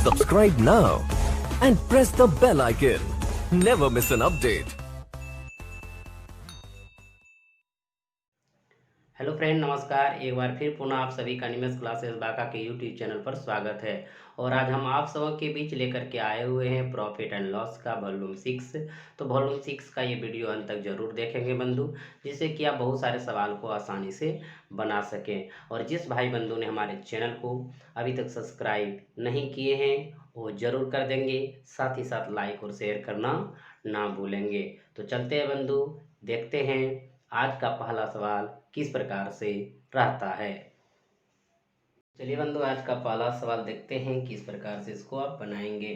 Subscribe now and press the bell icon. Never miss an update. Hello friend, नमस्कार। एक बार फिर पुनः आप सभी का निमेश क्लासेस बाका के यूट्यूब चैनल पर स्वागत है। और आज हम आप सबों के बीच लेकर के आए हुए हैं प्रॉफिट एंड लॉस का वॉल्यूम 6। तो वॉल्यूम 6 का ये वीडियो अंत तक जरूर देखेंगे बंधु, जिससे कि आप बहुत सारे सवाल को आसानी से बना सकें। और जिस भाई बंधु ने हमारे चैनल को अभी तक सब्सक्राइब नहीं किए हैं वो ज़रूर कर देंगे, साथ ही साथ लाइक और शेयर करना ना भूलेंगे। तो चलते हैं बंधु, देखते हैं आज का पहला सवाल किस प्रकार से रहता है। चलिए बंधु, आज का पहला सवाल देखते हैं किस प्रकार से इसको आप बनाएंगे।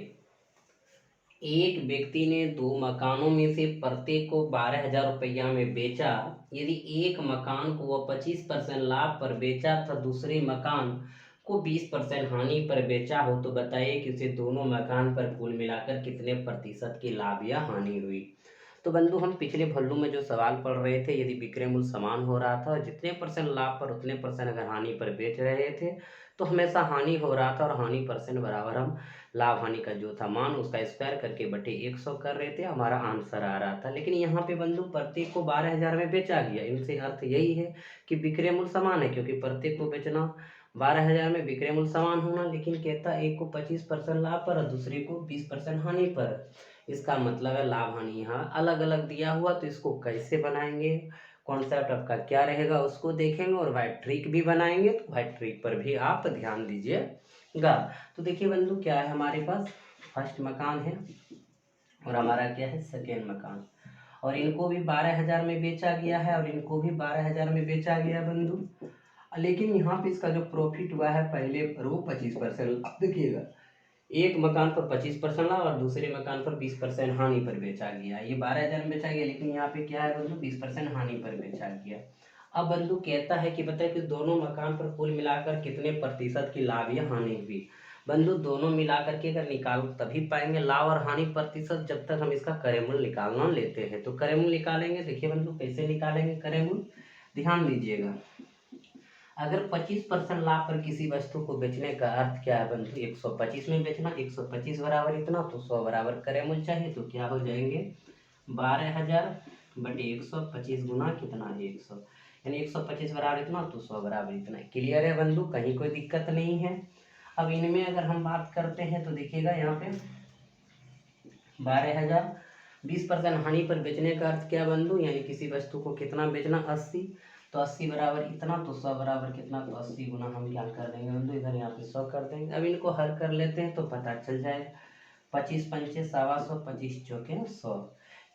एक व्यक्ति ने 2 मकानों में से प्रत्येक को 12,000 रुपया में बेचा। यदि एक मकान को वह 25% लाभ पर बेचा तथा दूसरे मकान को 20% हानि पर बेचा हो, तो बताइए कि उसे दोनों मकान पर कुल मिलाकर कितने प्रतिशत की लाभ या हानि हुई। तो बंधु, हम पिछले वॉल्यूम में जो सवाल पढ़ रहे थे, यदि विक्रय मूल्य समान हो रहा था, जितने परसेंट लाभ पर उतने परसेंट अगर हानि पर बेच रहे थे, तो हमेशा हानि हो रहा था और हानि परसेंट बराबर हम लाभ हानि का जो था मान उसका स्क्वायर करके बटे 100 कर रहे थे, हमारा आंसर आ रहा था। लेकिन यहाँ पे बंधु प्रत्येक को 12,000 में बेचा गया। इनसे अर्थ यही है कि विक्रय मूल्य समान है, क्योंकि प्रत्येक को बेचना 12,000 में विक्रय मूल्य समान होना। लेकिन कहता एक को 25% लाभ पर और दूसरे को 20% हानि पर। इसका मतलब है लाभ हानि यहाँ अलग अलग दिया हुआ। तो इसको कैसे बनाएंगे, कॉन्सेप्ट आपका क्या रहेगा उसको देखेंगे, और वाइट ट्रिक भी बनाएंगे। तो वाइट ट्रिक पर भी आप ध्यान दीजिएगा। तो देखिए बंधु, क्या है हमारे पास फर्स्ट मकान है और हमारा क्या है सेकेंड मकान, और इनको भी 12,000 में बेचा गया है और इनको भी 12,000 में बेचा गया बंधु। लेकिन यहाँ पे इसका जो प्रॉफिट हुआ है पहले पर वो 25%। अब देखिएगा, एक मकान पर 25% लाभ और दूसरे मकान पर 20% हानि पर बेचा गया। ये 12,000 में बेचा गया, लेकिन यहाँ पे क्या है बंधु 20% हानि पर बेचा गया। अब बंधु कहता है कि बताए कि दोनों मकान पर कुल मिलाकर कितने प्रतिशत की लाभ या हानि हुई। बंधु दोनों मिलाकर के अगर निकाल तभी पाएंगे लाभ और हानि प्रतिशत, जब तक हम इसका क्रय मूल्य निकालना लेते हैं। तो क्रय मूल्य निकालेंगे। देखिए बंधु कैसे निकालेंगे क्रय मूल्य, ध्यान दीजिएगा। अगर 25% लाभ पर किसी वस्तु को बेचने का अर्थ क्या है बंधु, 125 में बेचना। 125 बराबर इतना, तो 100 बराबर क्रय मूल्य चाहिए। तो क्या हो जाएंगे 12,000 बटे 125 गुना कितना है 100, यानी 125 बराबर इतना तो 100 बराबर इतना। क्लियर है बंधु, कहीं कोई दिक्कत नहीं है। अब इनमें अगर हम बात करते हैं तो देखिएगा यहाँ पे 12,000 20% हानि पर बेचने का अर्थ क्या बंधु, यानी किसी वस्तु को कितना बेचना 80, तो 80 बराबर इतना तो 100 बराबर कितना, तो 80 गुना हम क्या कर देंगे बंधु इधर यहाँ पे 100 कर देंगे। अब इनको हल कर लेते हैं तो पता चल जाएगा। 25 पंचे 125, 25 चौके 100।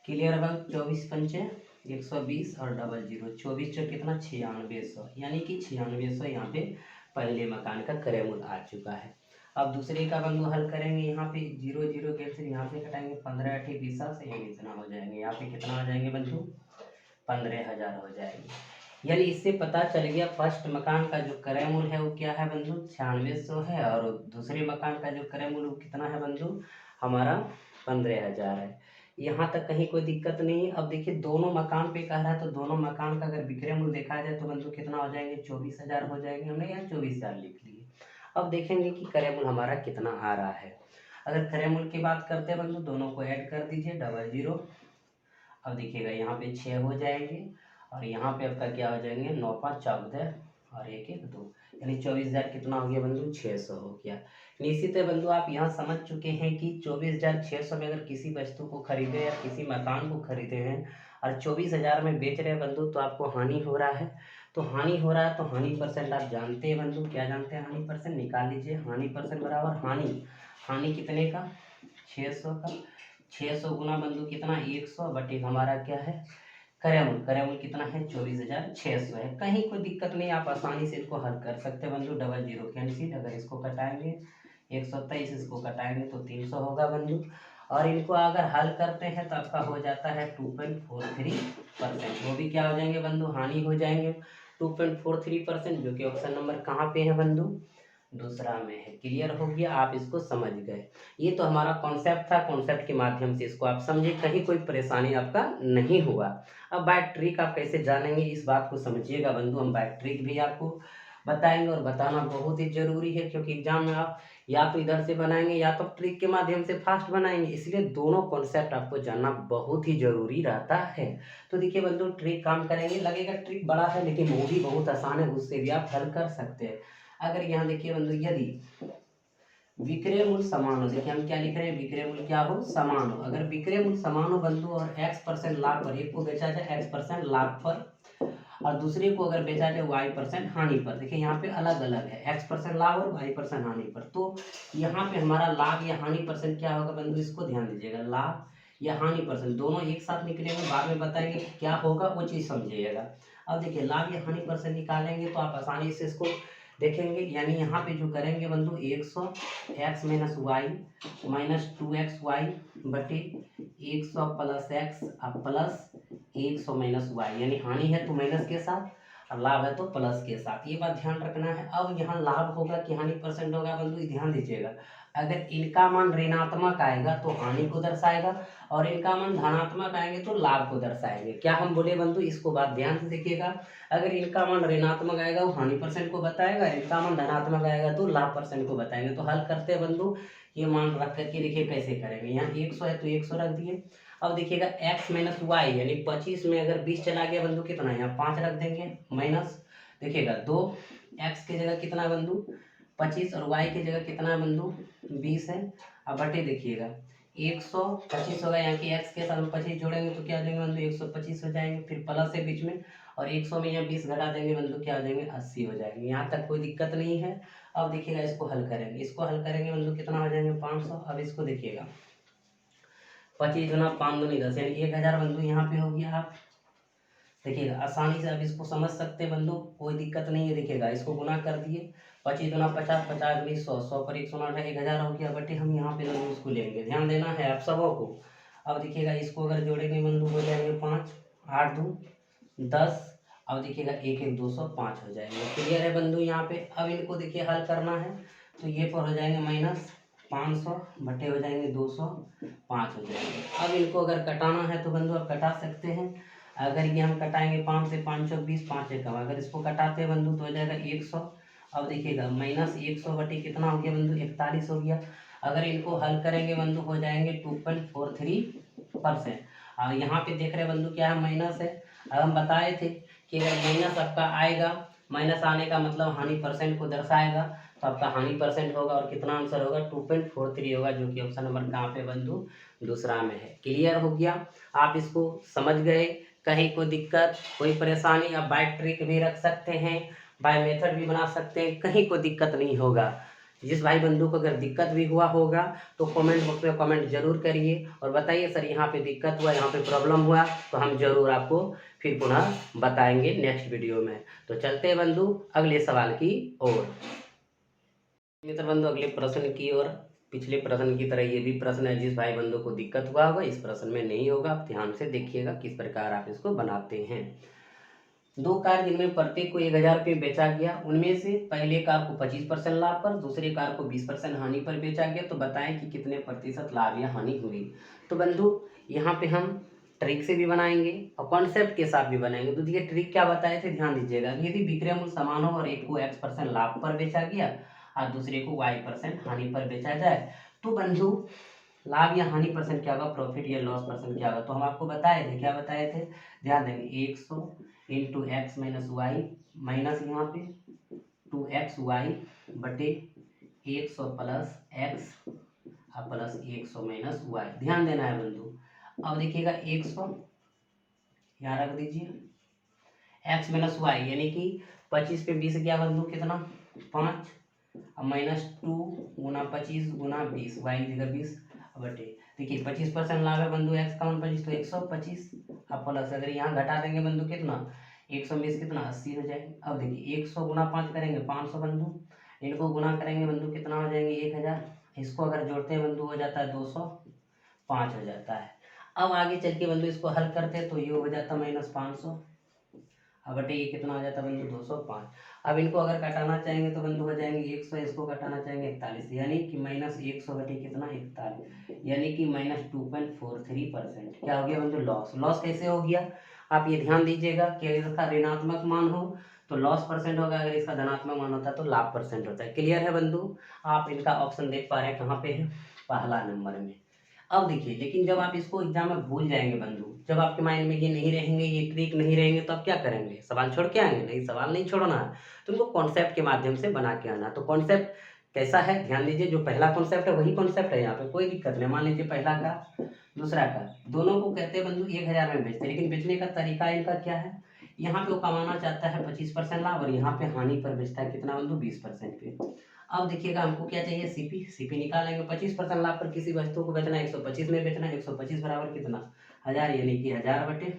क्लियर बंधु, 24 पंचे 120 और डबल जीरो 24 चौक कितना 9600, यानी कि 9600 यहाँ पे पहले मकान का क्रय मूल्य आ चुका है। अब दूसरे का बंधु हल करेंगे, यहाँ पे 0 0 कैंसिल, यहाँ से कटाएंगे 15 8 20 से, यानी इतना हो जाएंगे। यहाँ पे कितना हो जाएंगे बंधु 15,000 हो जाएंगे। यानी इससे पता चल गया फर्स्ट मकान का जो क्रय मूल्य है वो क्या है बंधु 9600 है, और दूसरे मकान का जो क्रय मूल्य कितना है बंधु हमारा 15,000 है। यहाँ तक कहीं कोई दिक्कत नहीं है। अब देखिए दोनों मकान पे कह रहा है, तो दोनों मकान का अगर विक्रय मूल्य देखा जाए तो बंधु कितना हो जाएंगे 24,000 हो जाएंगे। हमने यहाँ 24,000 लिख लिए। अब देखेंगे कि क्रय मूल्य हमारा कितना आ रहा है। अगर क्रय मूल्य की बात करते हैं बंधु, दोनों को ऐड कर दीजिए डबल जीरो। अब देखिएगा यहाँ पे 6 हो जाएंगे और यहाँ पे आपका क्या हो जाएंगे 9 5 14 और 1 1 2, यानी 24,000 कितना हो गया बंधु 600 हो गया। निश्चित है बंधु, आप यहाँ समझ चुके हैं कि 24,600 में अगर किसी वस्तु को खरीदे या किसी मकान को खरीदे हैं और 24,000 में बेच रहे हैं बंधु, तो आपको हानि हो रहा है। तो हानि हो रहा है, तो हानि परसेंट आप जानते हैं बंधु, क्या जानते हैं हानि परसेंट निकाल लीजिए। हानि परसेंट बराबर हानि, हानि कितने का 600 का, 600 गुना बंधु कितना 100 बटे हमारा क्या है क्रय मूल्य। क्रय मूल्य कितना है 24,600 है। कहीं कोई दिक्कत नहीं, आप आसानी से इसको हल कर सकते हैं बंधु। डबल जीरो कैंसिल, अगर इसको कटाएंगे 123, इसको कटाएंगे तो 300 होगा बंधु। और इनको अगर हल करते हैं तो आपका हो जाता है 2.43%। वो भी क्या हो जाएंगे बंधु हानि हो जाएंगे 2.43%, जो कि ऑप्शन नंबर कहाँ पे है बंधु दूसरा में है। क्लियर हो गया, आप इसको समझ गए। ये तो हमारा कॉन्सेप्ट था, कॉन्सेप्ट के माध्यम से इसको आप समझे, कहीं कोई परेशानी आपका नहीं हुआ। अब बाय ट्रिक आप कैसे जानेंगे इस बात को समझिएगा बंधु। हम बाय ट्रिक भी आपको बताएंगे और बताना बहुत ही जरूरी है, क्योंकि एग्जाम में आप या तो इधर से बनाएंगे या तो ट्रिक के माध्यम से फास्ट बनाएंगे, इसलिए दोनों कॉन्सेप्ट आपको जानना बहुत ही जरूरी रहता है। तो देखिए बंधु, ट्रिक काम करेंगे, लगेगा ट्रिक बड़ा है लेकिन वो भी बहुत आसान है, उससे भी आप हल कर सकते हैं। अगर यहाँ देखिए बंधु, यदि विक्रय मूल्य समान हो, देखिए हम क्या लिख रहे हैं, विक्रय मूल्य क्या हो, समान हो। अगर विक्रय मूल्य समान हो बंधु और x% लाभ पर, एक को बेचा जाए x% लाभ पर और दूसरे को अगर बेचा जाए y% हानि पर, देखिए यहाँ पे अलग अलग है, x% लाभ और y% हानि पर। तो यहाँ पे हमारा लाभ या हानि परसेंट क्या होगा बंधु, इसको ध्यान दीजिएगा, लाभ या हानि परसेंट दोनों एक साथ निकलेंगे, बाद में बताएंगे क्या होगा वो चीज समझिएगा। अब देखिए लाभ या हानि परसेंट निकालेंगे तो आप आसानी से इसको देखेंगे, यानी यहाँ पे जो करेंगे बंधु 100 x minus y minus 2x y बटे 100 plus x plus 100 minus y, यानी हानि है तो माइनस के साथ और लाभ है तो प्लस के साथ, ये बात ध्यान रखना है। अब यहाँ लाभ होगा कि हानि परसेंट होगा बंधु, ध्यान दीजिएगा, अगर इनका मान ऋणात्मक आएगा तो हानि को दर्शाएगा और इनका मान धनात्मक आएंगे तो लाभ को दर्शाएंगे। क्या हम बोले बंधु, इसको बात ध्यान से देखिएगा, अगर इनका मान ऋणात्मक आएगा वो हानि परसेंट को बताएगा, इनका मान धनात्मक आएगा तो लाभ परसेंट को बताएंगे। तो हल करते हैं बंधु, ये मान रख करके देखिए कैसे करेंगे। यहाँ 100 है तो 100 रख दिए। अब देखिएगा x माइनस वाई यानी 25 में अगर 20 चला गया बंधु कितना है, यहाँ 5 रख देंगे माइनस, देखिएगा 2x की जगह कितना बंधु 25 और y की जगह कितना बंधु 20 है। अब बटे देखिएगा 125 होगा, यहाँ की x के साथ हम 25 जोड़ेंगे तो क्या हो जाएंगे बंधु 125 हो जाएंगे, फिर प्लस है बीच में और 100 में यहाँ 20 घटा देंगे बंधु क्या हो जाएंगे 80 हो जाएंगे। यहाँ तक कोई दिक्कत नहीं है। अब देखिएगा इसको हल करेंगे, इसको हल करेंगे बंधु कितना हो जाएंगे 500। अब इसको देखिएगा 25 गुना 5 दूनी 10 यानी 1000 बंधु यहाँ पे हो गया। आप देखिएगा आसानी से आप इसको समझ सकते हैं बंधु, कोई दिक्कत नहीं है। देखिएगा इसको गुना कर दिए, 25 गुना 50, 50 दूनी 100, 100 पर 108 है 1000 हो गया बटे हम यहाँ पे बंधु इसको लेंगे, ध्यान देना है आप सबों को। अब देखिएगा इसको अगर जोड़ेंगे बंधु हो जाएंगे 5, 8 दूँ 10, अब देखिएगा 1 1 205 हो जाएंगे। क्लियर है बंधु यहाँ पे। अब इनको देखिए हल करना है तो ये पर हो जाएंगे माइनस 500 बटे हो जाएंगे 205 हो जाएंगे। अब इनको अगर कटाना है तो बंधु आप कटा सकते हैं, अगर ये हम कटाएंगे 5 से 5 चौक 20, 5 एक कम, अगर इसको कटाते हैं बंधु तो हो जाएगा 100। अब देखिएगा माइनस 100 बटे कितना हो गया बंधु 41 हो गया। अगर इनको हल करेंगे बंधु हो जाएंगे 2.43%। और यहाँ पे देख रहे हैं बंधु क्या है माइनस है, अब हम बताए थे कि अगर माइनस आपका आएगा, माइनस आने का मतलब हानि परसेंट को दर्शाएगा, तो आपका हानि परसेंट होगा और कितना आंसर होगा 2.43 होगा, जो कि ऑप्शन नंबर कहाँ पे बंधु दूसरा में है। क्लियर हो गया, आप इसको समझ गए। कहीं कोई दिक्कत कोई परेशानी, आप बाय ट्रिक भी रख सकते हैं, बाय मेथड भी बना सकते हैं, कहीं कोई दिक्कत नहीं होगा। जिस भाई बंधु को अगर दिक्कत भी हुआ होगा तो कमेंट बॉक्स में कमेंट जरूर करिए और बताइए सर यहाँ पे दिक्कत हुआ, यहाँ पे प्रॉब्लम हुआ, तो हम जरूर आपको फिर पुनः बताएंगे नेक्स्ट वीडियो में। तो चलते हैं बंधु अगले सवाल की ओर। मित्र बंधु अगले प्रश्न की ओर, पिछले प्रश्न की तरह ये भी प्रश्न है, जिस भाई बंधु को दिक्कत हुआ होगा इस प्रश्न में नहीं होगा, आप ध्यान से देखिएगा किस प्रकार आप इसको बनाते हैं। 2 कार जिनमें प्रत्येक को 1000 रुपये बेचा गया, उनमें से पहले कार को 25% लाभ पर, दूसरे कार को 20% हानि पर बेचा गया, तो बताएं कि कितने प्रतिशत लाभ या हानि हुई। तो बंधु यहाँ पे हम ट्रिक से भी बनाएंगे और कॉन्सेप्ट के साथ भी बनाएंगे। तो देखिए ट्रिक क्या बताए थे, ध्यान दीजिएगा, यदि विक्रय मूल्य समान हो और एक को x% लाभ पर बेचा गया और दूसरे को y% हानि पर बेचा जाए, तो बंधु लाभ या हानि परसेंट क्या होगा, प्रॉफिट या लॉस परसेंट क्या होगा। तो हम आपको बताए थे, क्या बताए थे, ध्यान देंगे 100 into x minus y minus यहाँ पे 2xy बटे 100 plus x plus 100 minus y, ध्यान देना है बंधु। अब देखिएगा 100 यहाँ रख दीजिए, एक्स माइनस वाई यानी कि 25 पे 20 क्या बंधु कितना 5, अब माइनस 2 गुना 25 गुना 20, वाई की जगह 20 बटे, देखिए 25% लाभ है बंधु, एक्स का मान 25 तो 125, अब प्लस अगर यहाँ घटा देंगे बंधु कितना 120 कितना 80 हो जाएंगे। अब देखिए 100 गुना 5 करेंगे 500 बंधु, इनको गुना करेंगे बंधु कितना हो जाएंगे 1000, इसको अगर जोड़ते हैं बंधु हो जाता है 205 हो जाता है। अब आगे चल के बंधु इसको हल करते हैं तो ये हो जाता है -500, अब बटे ये कितना हो जाता है बंधु 205। अब इनको अगर कटाना चाहेंगे तो बंधु हो जाएंगे 100, इसको कटाना चाहेंगे 41, यानी कि -100 बटे कितना 41, यानी कि -2.43%। क्या हो गया बंधु लॉस। लॉस कैसे हो गया, आप ये ध्यान दीजिएगा कि अगर इसका ऋणात्मक मान हो तो लॉस परसेंट होगा, अगर इसका धनात्मक मान होता है तो लाभ परसेंट होता है। क्लियर है बंधु? आप इनका ऑप्शन देख पा रहे हैं कहाँ पे है, पहला नंबर में। अब देखिए, लेकिन जब आप इसको एग्जाम में भूल जाएंगे बंधु, जब आपके माइंड में ये नहीं रहेंगे, ये ट्रिक नहीं रहेंगे, तो आप क्या करेंगे, सवाल छोड़ के आएंगे? नहीं, सवाल नहीं छोड़ना है, तुमको कॉन्सेप्ट के माध्यम से बना के आना। तो कॉन्सेप्ट कैसा है, ध्यान दीजिए, जो पहला कॉन्सेप्ट है वही कॉन्सेप्ट है यहाँ पे, कोई दिक्कत नहीं। मान लीजिए पहला का दूसरा का, दोनों को कहते हैं बंधु 1000 में बेचते, लेकिन बेचने का तरीका इनका क्या है, यहाँ पे वो कमाना चाहता है 25% लाभ, और यहाँ पे हानि पर बेचता है कितना बंधु, 20% पे। अब देखिएगा, हमको क्या चाहिए, सीपी निकालेंगे। 25% लाभ पर किसी वस्तु को बेचना है, 125 में बेचना है। 125 बराबर कितना, 1000, यानी कि 1000 बटे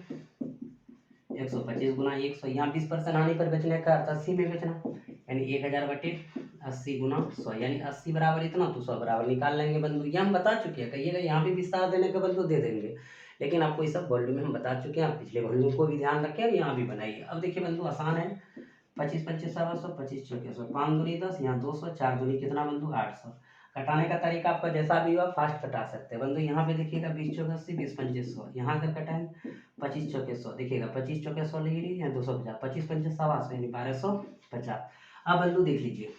125 गुना 100। यहाँ 20% हानि पर बेचने का अर्थ 80 में बेचना, यानी 1000 बटे 80 गुना 100, यानी 80 बराबर इतना, तो 100 बराबर निकाल लेंगे बंधु। ये हम बता चुके हैं, कहिएगा यहाँ भी विस्तार देने के बंधु दे देंगे, लेकिन आपको ये सब वॉल्यूम में हम बता चुके हैं। आप पिछले वॉल्यूम को भी ध्यान रखें और यहाँ भी बनाइए। अब देखिए बंधु, आसान है। 25 25 सवा 100, 25 चौके 100, 5 दूनी 10, यहाँ 200, 4 दूनी कितना बंधु, 800। कटाने का तरीका आपका जैसा भी हो, फास्ट कटा सकते हैं बंधु। यहाँ पे देखिएगा 20 चौके 80, 20 25 100, यहाँ अगर कटाएं 25 चौके 100, देखिएगा 25 चौके 100 ले लीजिए, यहाँ 250, 25 25 सवा 100, यानी 1250। अब बंधु देख लीजिए,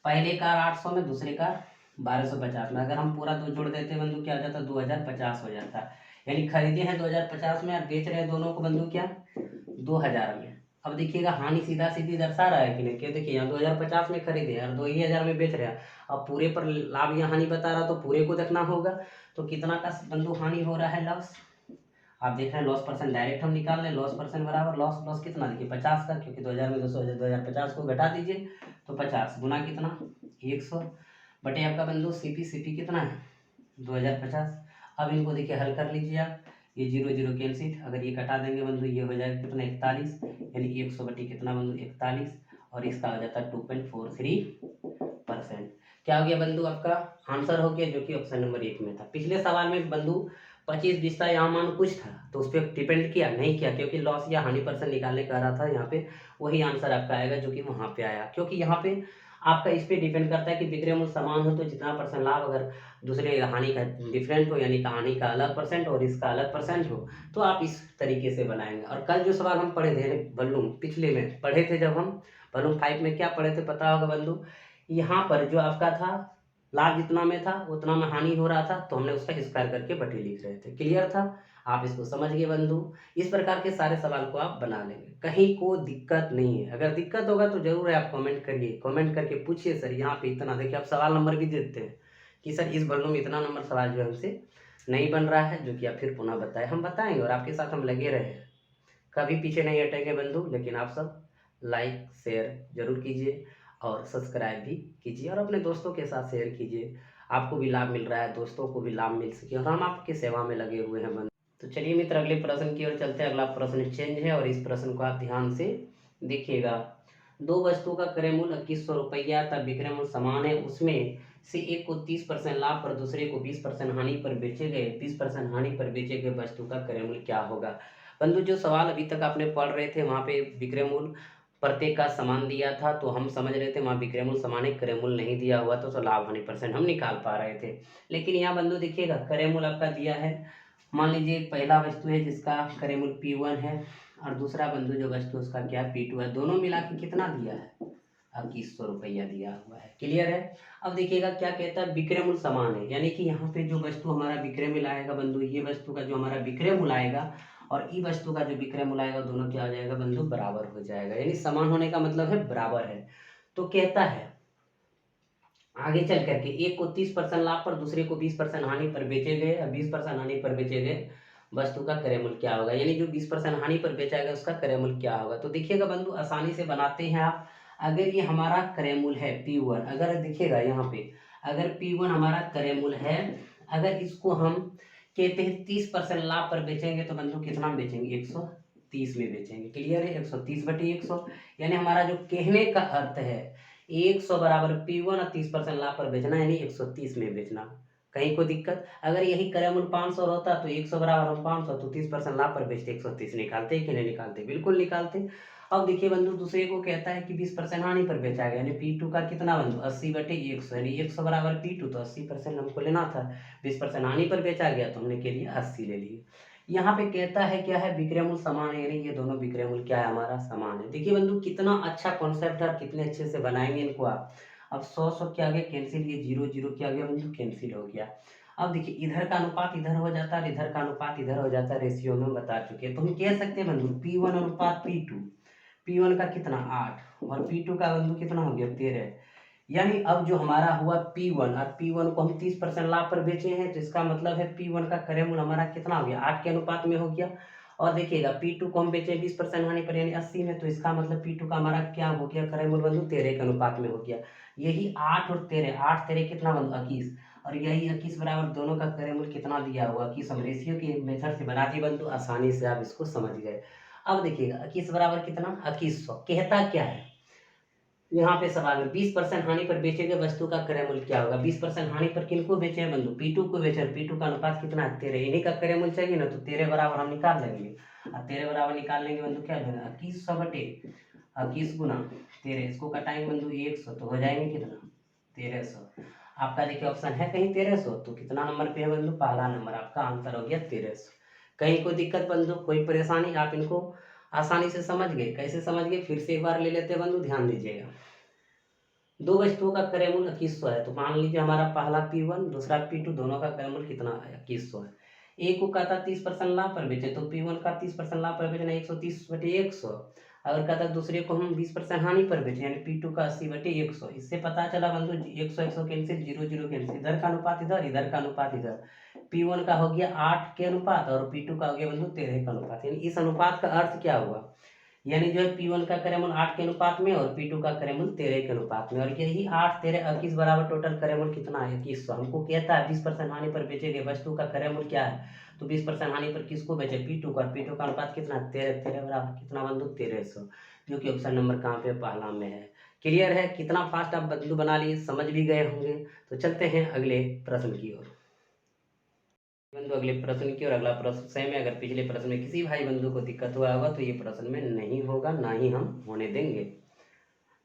पहले कार 800 में, दूसरे कार 1250 में, अगर हम पूरा दो जोड़ देते बंधु क्या हो जाता, 2050 हो जाता। यानी खरीदे हैं 2050 में और बेच रहे हैं दोनों को बंधु क्या, 2000 में। अब देखिएगा, हानि सीधा सीधी दर्शा रहा है कि नहीं, क्या देखिए, यहाँ 2050 में खरीदे और 2000 में बेच रहे हैं। अब पूरे पर लाभ या हानि बता रहा, तो पूरे को देखना होगा। तो कितना का बंधु हानि हो रहा है, लॉस। आप देख रहे हैं लॉस परसेंट डायरेक्ट हम निकाल रहे हैं, लॉस परसेंट बराबर लॉस कितना, देखिए 50 का, क्योंकि 2000 में 200 2050 को घटा दीजिए तो 50 गुना कितना 100 बटे आपका बंधु सीपी कितना है 2050। अब इनको देखिए हल कर लीजिए आप, ये 0 0 कैंसिल, अगर ये कटा देंगे बंधु ये हो जाएगा कितना 41, यानी 100 बटे कितना बंधु 41, और इसका हो जाता है 2.43%। क्या हो गया बंधु, आपका आंसर हो गया, जो कि ऑप्शन नंबर 1 में था। पिछले सवाल में बंधु 25 20 था, यहाँ मान कुछ था, तो उस पर डिपेंड किया नहीं किया, क्योंकि लॉस या हानि परसेंट निकालने का रहा था यहाँ पे, वही आंसर आपका आएगा जो कि वहाँ पे आया। क्योंकि यहाँ पे आपका इस पे डिपेंड करता है कि विक्रय मूल्य समान हो तो जितना परसेंट लाभ, अगर दूसरे हानि का डिफरेंट हो, यानी कि हानि का अलग परसेंट और इसका अलग परसेंट हो, तो आप इस तरीके से बनाएंगे। और कल जो सवाल हम पढ़े थे वॉल्यूम पिछले में पढ़े थे, जब हम वॉल्यूम 5 में क्या पढ़े थे पता होगा बंधु, यहाँ पर जो आपका था लाभ जितना में था उतना में हानि हो रहा था, तो हमने उसका स्क्वायर करके बटे लिख रहे थे। क्लियर था, आप इसको समझ गए बंधु। इस प्रकार के सारे सवाल को आप बना लेंगे, कहीं को दिक्कत नहीं है। अगर दिक्कत होगा तो जरूर है आप कमेंट करिए, कमेंट करके पूछिए सर यहाँ पे इतना, देखिए आप सवाल नंबर भी देते हैं कि सर इस वॉल्यूम में इतना नंबर सवाल जो है हमसे नहीं बन रहा है, जो कि आप फिर पुनः बताएं, हम बताएंगे और आपके साथ हम लगे रहे, कभी पीछे नहीं हटेंगे बंधु। लेकिन आप सब लाइक शेयर जरूर कीजिए और सब्सक्राइब भी कीजिए और अपने दोस्तों के साथ शेयर कीजिए, आपको भी लाभ मिल रहा है, दोस्तों को भी लाभ मिल सके, और हम आपकी सेवा में लगे हुए हैं बंधु। तो चलिए मित्र, अगले प्रश्न की ओर चलते हैं। अगला प्रश्न चेंज है और इस प्रश्न को आप ध्यान से देखिएगा। दो वस्तु का क्रय मूल्य 2100 रुपया तब विक्रय मूल्य समान है, उसमें से एक को 30% लाभ पर दूसरे को 20% हानि पर बेचे गए, 20% हानि पर बेचे गए वस्तु का क्रय मूल्य क्या होगा। बंधु जो सवाल अभी तक आपने पढ़ रहे थे वहाँ पे विक्रय मूल्य प्रत्येक का समान दिया था, तो हम समझ रहे थे वहाँ विक्रय मूल्य समान है, क्रय मूल्य नहीं दिया हुआ तो लाभ हानि परसेंट हम निकाल पा रहे थे। लेकिन यहाँ बंधु देखिएगा क्रय मूल्य आपका दिया है, मान लीजिए पहला वस्तु है जिसका क्रय मूल्य P1 है और दूसरा बंधु जो वस्तु उसका क्या P2 है, दोनों मिला के कितना दिया है 2100 रुपया दिया हुआ है। क्लियर है। अब देखिएगा क्या कहता है, विक्रय मूल्य समान है, यानी कि यहाँ पे जो वस्तु हमारा विक्रय मूल्य आएगा बंधु, ये वस्तु का जो हमारा विक्रय मूल्य आएगा और ई वस्तु का जो विक्रय मूल्य आएगा, दोनों क्या हो जाएगा बंधु बराबर हो जाएगा, यानी समान होने का मतलब है बराबर है। तो कहता है आगे चल करके एक को 30% लाभ पर दूसरे को 20% हानि पर बेचे गए, 20% हानि पर बेचे गए वस्तु का क्रय मूल्य क्या होगा, यानी जो 20% हानि पर बेचा गया उसका क्रय मूल्य क्या होगा। तो देखिएगा बंधु आसानी से बनाते हैं आप। अगर ये हमारा क्रय मूल्य है P1, अगर देखिएगा यहाँ पे अगर P1 हमारा क्रय मूल्य है, अगर इसको हम कहते हैं 30% लाभ पर बेचेंगे तो बंधु कितना में बेचेंगे 130 में बेचेंगे। क्लियर है, 130 बटे 100, यानी हमारा जो कहने का अर्थ है 100 बराबर P1 और 30% लाभ पर बेचना, यानी 130 में बेचना। कहीं को दिक्कत, अगर यही क्रय मूल्य 500 होता तो 100 बराबर हम 500 तो 30% लाभ पर बेचते 130 निकालते कि नहीं निकालते, बिल्कुल निकालते। अब देखिए बंधु दूसरे को कहता है कि 20% हानि पर बेचा गया, यानी P2 का कितना बंधु 80 बटे 100, यानी 100 बराबर P2 तो 80% हमको लेना था, 20% हानि पर बेचा गया तो हमने के लिए 80 ले लिए। यहाँ पे कहता है क्या है, विक्रय मूल्य समान है, यानी ये दोनों विक्रय मूल्य क्या है, हमारा समान है। देखिए बंधु कितना अच्छा कॉन्सेप्ट है और कितने अच्छे से बनाएंगे इनको आप। अब 100 क्या आ गया कैंसिल, ये 0 0 क्या आ गया बंधु, कैंसिल हो गया। अब देखिए इधर का अनुपात इधर हो जाता है, इधर का अनुपात इधर हो जाता है, रेशियो में बता चुके हैं। तो हम कह सकते हैं बंधु P1 अनुपात P2, P1 का कितना 8 और P2 का बंधु कितना हो गया 13। यानी अब जो हमारा हुआ P1 और P1 को हम 30% लाभ पर बेचे हैं, तो इसका मतलब है P1 का क्रय मूल्य हमारा कितना हो गया, 8 के अनुपात में हो गया। और देखिएगा P2 को हम बेचे 20% हानि पर यानी 80 में, तो इसका मतलब P2 का हमारा क्या हो गया, क्रय मूल्य बंधु 13 के अनुपात में हो गया। यही 8 और 13, 8 13 कितना बंधु 21, और यही 21 बराबर दोनों का क्रय मूल्य कितना दिया हुआ, 21 हम रेशियो की मेथड से बना दिए बंधु, आसानी से आप इसको समझ गए। अब देखिएगा 21 बराबर कितना 2100, कहता क्या है यहाँ पे सवाल में 20% हानि पर बेचे गए वस्तु का क्रय मूल्य क्या होगा। 20% हानि पर किनको बेचे हैं बंधु, P2 को बेचे हैं। P2 का अनुपात कितना है 13, इन्हीं का क्रय मूल्य चाहिए ना, तो 13 बराबर हम निकाल लेंगे। और 13 बराबर निकाल लेंगे बंधु क्या लेना, 2100 बटे 21 गुना 13, इसको कटाएंगे बंधु 100, तो हो जाएंगे कितना 1300। आपका देखिए ऑप्शन है कहीं 1300, तो कितना नंबर पे है बंधु, पहला नंबर, आपका आंसर हो गया 1300। कहीं कोई दिक्कत बंधु, कोई परेशानी, आप इनको आसानी से समझ गए। कैसे समझ गए, फिर से एक बार ले लेते हैं बंधु, ध्यान दीजिएगा। दो वस्तुओं का क्रय मूल्य 2100 है, तो मान लीजिए हमारा पहला P1 दूसरा P2, दोनों का क्रय मूल्य कितना है 2100 है। एक को कहता 30% लाभ पर बेचे, तो P1 का 30% लाभ पर बेचना 130 बटे 100। अगर कहता दूसरे को हम 20% हानि पर बेचे, यानी P2 का 80 बटे 100। इससे पता चला बंधु 100 100 कैंसिल, 0 0 कैंसिल, इधर का अनुपात इधर, इधर का अनुपात इधर। P1 का हो गया 8 के अनुपात और P2 का हो गया बंधु 13 का अनुपात। यानी इस अनुपात का अर्थ क्या हुआ, यानी जो है P1 का क्रय मूल्य 8 के अनुपात में और P2 का क्रय मूल्य 13 के अनुपात में। और यही 8 13 21 बराबर टोटल क्रय मूल्य कितना है 2100। हमको कहता है 20% हानि पर बेचे गए वस्तु का क्रय मूल्य क्या है, तो 20% हानि पर किसको बेचे, P2 का। P2 का अनुपात कितना 13, 13 बराबर कितना बंधु 1300, जो कि ऑप्शन नंबर कहाँ पे, पहला में है। क्लियर है, कितना फास्ट आप बंधु बना लिए, समझ भी गए होंगे। तो चलते हैं अगले प्रश्न की ओर बंधु, अगले प्रश्न की। और अगला प्रश्न सेम है, अगर पिछले प्रश्न में किसी भाई बंधु को दिक्कत हुआ होगा तो ये प्रश्न में नहीं होगा, ना ही हम होने देंगे।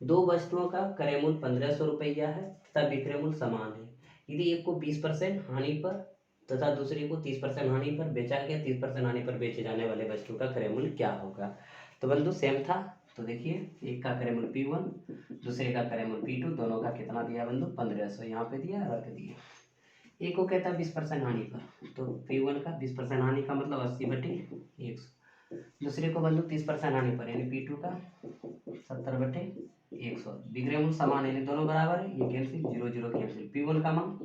दो वस्तुओं का क्रय मूल्य 1500 रुपया है तथा विक्रय मूल्य समान है। यदि एक को 20% हानि पर तथा दूसरे को 30% हानि पर बेचा गया, 30% हानि पर बेचे जाने वाले वस्तु का क्रय मूल्य क्या होगा। तो बंधु सेम था, तो देखिए एक का क्रय मूल्य P1, दूसरे का क्रय मूल्य P2, दोनों का कितना दिया बंधु 1500, यहाँ पे दिया रख दिया। एक को कहता है 20% हानि पर, तो P1 का 20% हानि का मतलब 80 बटे 100। दूसरे को बंधु 30% हानि पर, यानी P2 का 70 बटे 100। विक्रय मूल्य समान है, यानी दोनों बराबर है, ये कैंसिल 0 0 कैंसिल। P1 का मान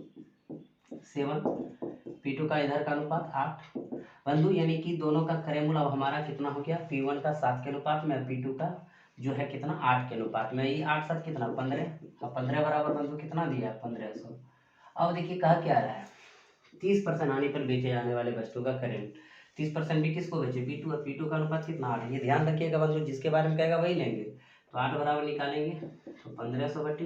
7, P2 का इधर का अनुपात 8 बंधु, यानी कि दोनों का क्रय मूल्य अब हमारा कितना हो गया, P1 का 7 के अनुपात में, P2 का जो है कितना 8 के अनुपात में। ये 8 7 कितना 15, अब 15 बराबर बंधु कितना दिया 1500। अब देखिए कहा क्या रहा है, 30% हानि पर बेचे जाने वाले वस्तु का क्रय मूल्य। 30% भी किसको बेचे, P2, और P2 का अनुपात कितना 8। ये ध्यान रखिएगा बंधु, जिसके बारे में कहेगा वही लेंगे। तो 8 बराबर निकालेंगे, तो 1500 बटे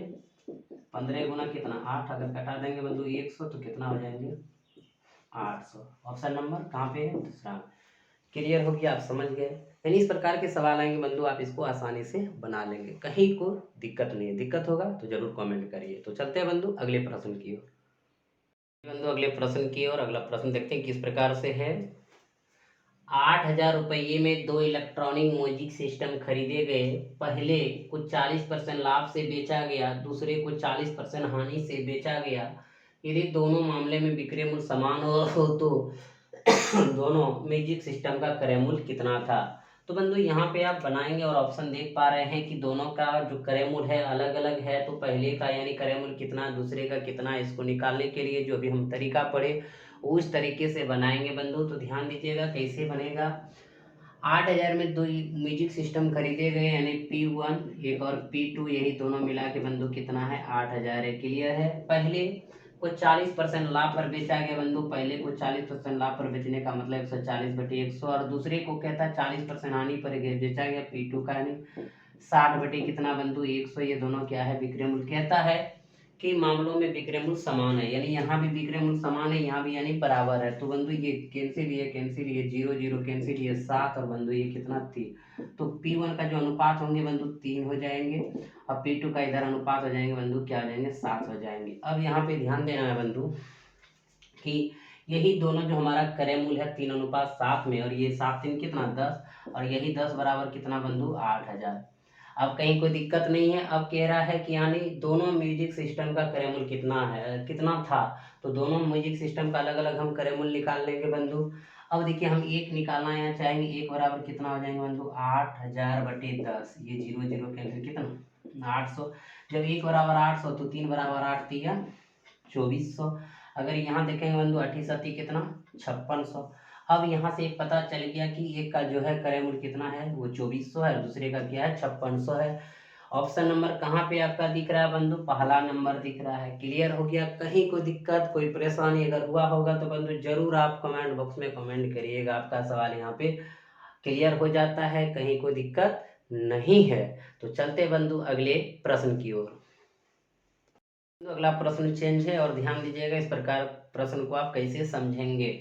15 गुना कितना 8, अगर कटा देंगे बंधु 100, तो कितना हो जाएंगे 800। ऑप्शन नंबर कहाँ पे है, दूसरा। क्लियर हो गया, आप समझ गए। यानी इस प्रकार के सवाल आएंगे बंधु, आप इसको आसानी से बना लेंगे, कहीं को दिक्कत नहीं है। दिक्कत होगा तो जरूर कमेंट करिए। तो चलते हैं बंधु अगले प्रश्न की ओर। बंधु अगले प्रश्न की ओर, अगला प्रश्न देखते हैं किस प्रकार से है। 8000 रुपये में दो इलेक्ट्रॉनिक म्यूजिक सिस्टम खरीदे गए। पहले को 40% लाभ से बेचा गया, दूसरे को 40% हानि से बेचा गया। यदि दोनों मामले में विक्रय मूल्य समान हो तो दोनों म्यूजिक सिस्टम का क्रय मूल्य कितना था। तो बंधु यहाँ पे आप बनाएंगे और ऑप्शन देख पा रहे हैं कि दोनों का जो क्रय मूल्य है अलग अलग है। तो पहले का यानी क्रय मूल्य कितना, दूसरे का कितना, इसको निकालने के लिए जो भी हम तरीका पढ़े उस तरीके से बनाएंगे बंधु। तो ध्यान दीजिएगा कैसे बनेगा। 8000 में दो म्यूजिक सिस्टम खरीदे गए, यानी P1 एक और P2, यही दोनों मिला के बंधु कितना है 8000 है। क्लियर है। पहले को 40% लाभ पर बेचा गया बंधु, पहले को 40% लाभ पर बेचने का मतलब 140 बटे 100, और दूसरे को कहता है 40% हानि पर बेचा गया P2 का, यानी 60 बटे कितना बंधु 100। ये दोनों क्या है विक्रय मूल्य। कहता है कि मामलों में विक्रय मूल्य समान है, यानी यहाँ भी विक्रय मूल्य समान है, यहाँ भी यानी बराबर है। तो बंधु ये कैंसिल, ये कैंसिल, ये 0 0 कैंसिल, ये 7 और बंधु ये कितना 3। तो P1 का जो अनुपात होंगे बंधु 3 हो जाएंगे, और P2 का इधर अनुपात हो जाएंगे बंधु क्या हो जाएंगे 7 हो जाएंगे। अब यहाँ पे ध्यान देना है बंधु कि यही दोनों जो हमारा क्रय मूल्य है 3:7 में, और ये 7 3 कितना 10, और यही 10 बराबर कितना बंधु 8000। अब कहीं कोई दिक्कत नहीं है। अब कह रहा है कि यानी दोनों म्यूजिक सिस्टम का क्रय मूल्य कितना है, कितना था, तो दोनों म्यूजिक सिस्टम का अलग अलग हम क्रय मूल्य निकाल लेंगे बंधु। अब देखिए हम एक निकालना यहाँ चाहेंगे, एक बराबर कितना हो जाएंगे बंधु 8000/10, ये 0 0 कैंसिल, कितना 800। जब एक बराबर 800 तो 3 बराबर 8 दिया 2400। अगर यहाँ देखेंगे बंधु 8 कितना 5600। अब यहाँ से एक पता चल गया कि एक का जो है क्रय मूल्य कितना है वो 2400 है, और दूसरे का क्या है 5600 है। ऑप्शन नंबर कहाँ पे आपका दिख रहा है बंधु, पहला नंबर दिख रहा है। क्लियर हो गया। कहीं कोई दिक्कत कोई परेशानी अगर हुआ होगा तो बंधु जरूर आप कमेंट बॉक्स में कमेंट करिएगा, आपका सवाल यहाँ पे क्लियर हो जाता है, कहीं कोई दिक्कत नहीं है। तो चलते बंधु अगले प्रश्न की ओर। तो अगला प्रश्न चेंज है, और ध्यान दीजिएगा इस प्रकार प्रश्न को आप कैसे समझेंगे।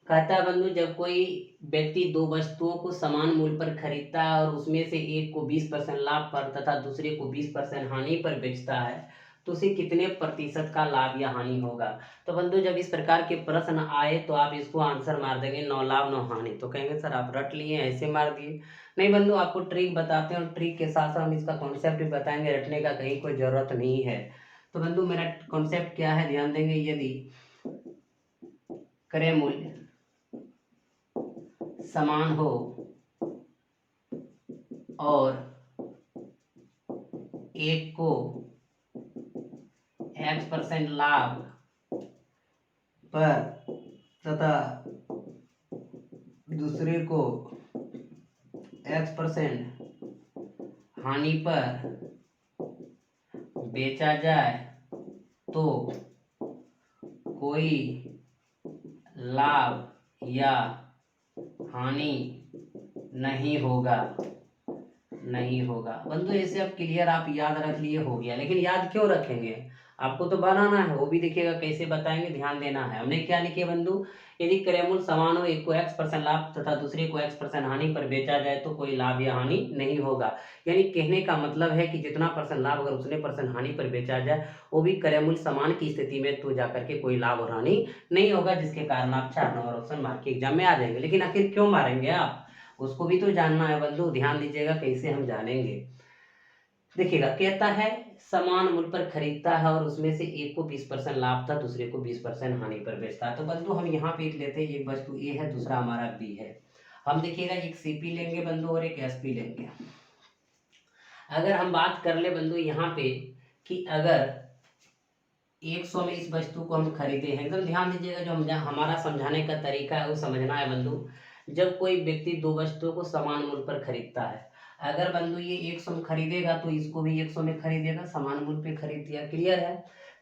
कहता है बंधु जब कोई व्यक्ति दो वस्तुओं को समान मूल्य पर खरीदता है और उसमें से एक को 20% लाभ पर तथा दूसरे को 20% हानि पर बेचता है, तो उसे कितने प्रतिशत का लाभ या हानि होगा। तो बंधु जब इस प्रकार के प्रश्न आए तो आप इसको आंसर मार देंगे 9 लाभ 9 हानि। तो कहेंगे सर आप रट लिए ऐसे मार दिए। नहीं बंधु, आपको ट्रिक बताते हैं और ट्रिक के साथ साथ हम इसका कॉन्सेप्ट भी बताएंगे, रटने का कहीं कोई जरूरत नहीं है। तो बंधु मेरा कॉन्सेप्ट क्या है ध्यान देंगे। यदि क्रय मूल्य समान हो और एक को X% लाभ पर तथा दूसरे को X% हानि पर बेचा जाए तो कोई लाभ या हानि नहीं होगा, नहीं होगा। बंधु ऐसे अब क्लियर आप याद रख लिए हो गया, लेकिन याद क्यों रखेंगे, आपको तो बनाना है, वो भी देखिएगा कैसे बताएंगे, ध्यान देना है। हमने क्या लिखे बंधु, यदि क्रय मूल्य समान हो, एक को X% लाभ तथा दूसरे को X% हानि पर बेचा जाए तो कोई लाभ या हानि नहीं होगा। यानी कहने का मतलब है कि जितना परसेंट लाभ अगर उतने परसेंट हानि पर बेचा जाए, वो भी क्रय मूल्य समान की स्थिति में तो जाकर के कोई लाभ और हानि नहीं होगा, जिसके कारण आप 4 नंबर ऑप्शन मार्क के एग्जाम में आ जाएंगे। लेकिन आखिर क्यों मारेंगे आप, उसको भी तो जानना है बंधु, ध्यान दीजिएगा कैसे हम जानेंगे। देखिएगा कहता है समान मूल्य पर खरीदता है और उसमें से एक को 20% लाभ था, दूसरे को 20% हानि पर बेचता है। तो बंधु हम यहाँ पे एक लेते हैं, एक वस्तु ए है, दूसरा हमारा बी है। हम देखिएगा एक सीपी लेंगे बंधु और एक एसपी लेंगे। अगर हम बात कर ले बंधु यहाँ पे कि अगर 100 में इस वस्तु को हम खरीदे हैं, एकदम ध्यान दीजिएगा, जो हम हमारा समझाने का तरीका है वो समझना है बंधु। जब कोई व्यक्ति दो वस्तुओं को समान मूल्य पर खरीदता है, अगर बंधु ये 100 में खरीदेगा तो इसको भी 100 में खरीदेगा, समान मूल्य पे खरीद दिया। क्लियर है।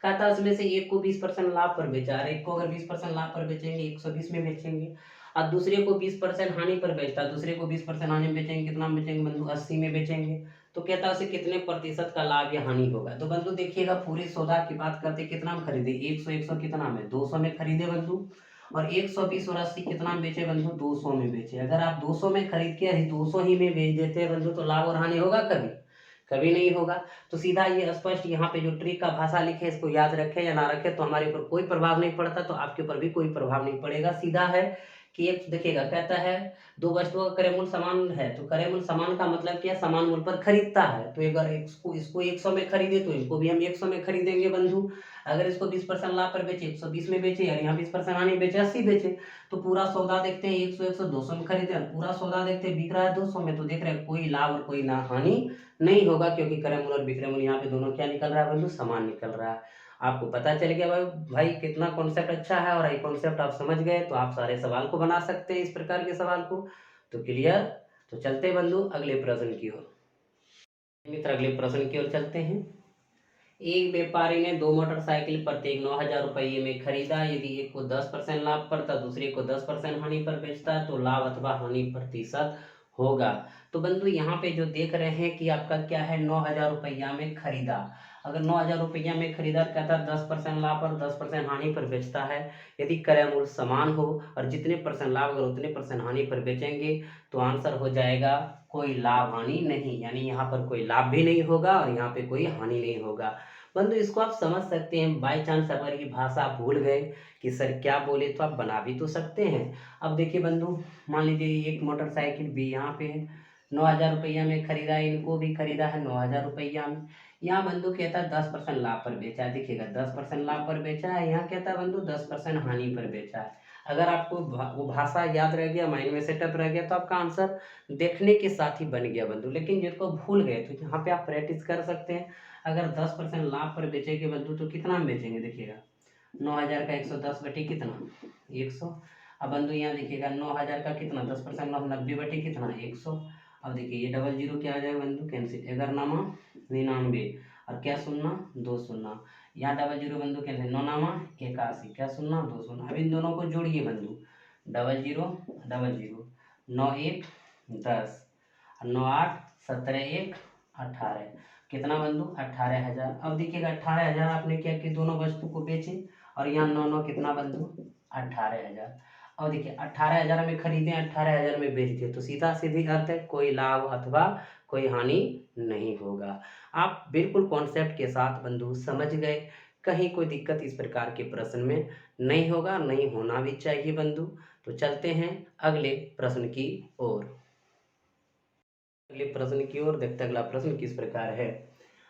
कहता है उसमें से एक को 20% लाभ पर बेचा, एक को अगर 20% लाभ पर बेचेंगे 120 में बेचेंगे, और दूसरे को 20% हानि पर बेचता, दूसरे को 20% हानि में बेचेंगे, कितना में बेचेंगे बंधु 80 में बेचेंगे। तो कहता है उसे कितने प्रतिशत का लाभ या हानि होगा। तो बंधु देखिएगा पूरे सौदा की बात करते कितना में खरीदे, 100 कितना में 200 में खरीदे बंधु, और 120 और 80 कितना में बेचे बंधु 200 में बेचे। अगर आप 200 में खरीद के 200 ही में बेच देते हैं बंधु तो लाभ और हानि होगा कभी, कभी नहीं होगा। तो सीधा ये स्पष्ट यहाँ पे जो ट्रिक का भाषा लिखे इसको याद रखे या ना रखे तो हमारे ऊपर कोई प्रभाव नहीं पड़ता, तो आपके ऊपर भी कोई प्रभाव नहीं पड़ेगा। सीधा है कि एक देखिएगा कहता है दो वस्तुओं का क्रय मूल्य समान है, तो क्रय मूल्य समान का मतलब क्या, समान मूल्य पर खरीदता है। तो अगर इसको 100 में खरीदे तो इनको भी हम 100 में खरीदेंगे बंधु। अगर इसको 20% लाभ पर बेचे 120 में बेचे, और यहाँ 20% हानि बेचे 80 बेचे, तो पूरा सौदा देखते हैं 100 100 200 में खरीदे, और पूरा सौदा देखते हैं बिक रहा है 200 में, तो देख रहे हैं कोई लाभ और कोई ना हानि नहीं होगा, क्योंकि क्रय मूल्य और विक्रय मूल्य यहाँ पे दोनों क्या निकल रहा है बंधु, समान निकल रहा है। आपको पता चल गया भाई कितना कॉन्सेप्ट अच्छा है, और ये कॉन्सेप्ट आप समझ गए तो आप सारे सवाल को बना सकते हैं, इस प्रकार के सवाल को। तो क्लियर। तो चलते बंधु अगले प्रश्न की ओर। मित्र अगले प्रश्न की ओर चलते हैं। एक व्यापारी ने दो मोटरसाइकिल प्रत्येक 9,000 रुपये में खरीदा। यदि एक को 10% लाभ पर तथा दूसरे को 10% हानि पर बेचता है तो लाभ अथवा हानि प्रतिशत होगा। तो बंधु यहाँ पे जो देख रहे हैं कि आपका क्या है 9,000 रुपया में खरीदा। अगर 9,000 रुपया में खरीदा कहता है 10% लाभ पर 10% हानि पर बेचता है। यदि क्रय मूल्य समान हो और जितने परसेंट लाभ अगर उतने परसेंट हानि पर बेचेंगे तो आंसर हो जाएगा कोई लाभ हानि नहीं, यानी यहाँ पर कोई लाभ भी नहीं होगा और यहाँ पे कोई हानि नहीं होगा। बंधु इसको आप समझ सकते हैं। बाई चांस अगर ये भाषा आप भूल गए कि सर क्या बोले तो आप बना भी तो सकते हैं। अब देखिए बंधु, मान लीजिए एक मोटरसाइकिल भी यहाँ पे है, 9,000 रुपया में खरीदा है, इनको भी खरीदा है 9,000 रुपया में। यहाँ बंधु कहता है 10% लाभ पर बेचा है, देखिएगा 10% लाभ पर बेचा है, यहाँ कहता है बंधु 10% हानि पर बेचा है। अगर आपको वो भाषा याद रह गया, माइंड में सेटअप रह गया, तो आपका आंसर देखने के साथ ही बन गया बंधु। लेकिन जिसको भूल गए तो यहाँ पे आप प्रैक्टिस कर सकते हैं। अगर 10% लाभ पर बेचेंगे बंधु तो कितना में बेचेंगे, देखिएगा 9,000 का 110 बटे कितना 100। अब बंधु यहाँ देखिएगा 9,000 का कितना 10% लाभ 90 बटे कितना 100। अब देखिए ये डबल जीरो क्या आ जाएगा बंधु, कैंसिल, 11 99 और क्या सुनना 2 सुनना, यहाँ डबल जीरो बंधु कैंसिल, 9 81, क्या सुनना 2 सुनना। अब इन दोनों को जोड़िए बंधु, डबल जीरो 9 1 10 और 9 8 17 1 18, कितना बंधु 18,000। अब देखिएगा 18,000 आपने क्या कि दोनों वस्तु को बेचे और यहाँ 9 कितना बंधु 18,000। अब देखिए 18,000 में खरीदे 18,000 में बेच दिए, तो सीधा सीधी अर्थ है कोई लाभ अथवा कोई हानि नहीं होगा। आप बिल्कुल कॉन्सेप्ट के साथ बंधु समझ गए, कहीं कोई दिक्कत इस प्रकार के प्रश्न में नहीं होगा, नहीं होना भी चाहिए बंधु। तो चलते हैं अगले प्रश्न की ओर। अगले प्रश्न की ओर देखते हैं। अगला प्रश्न किस प्रकार है,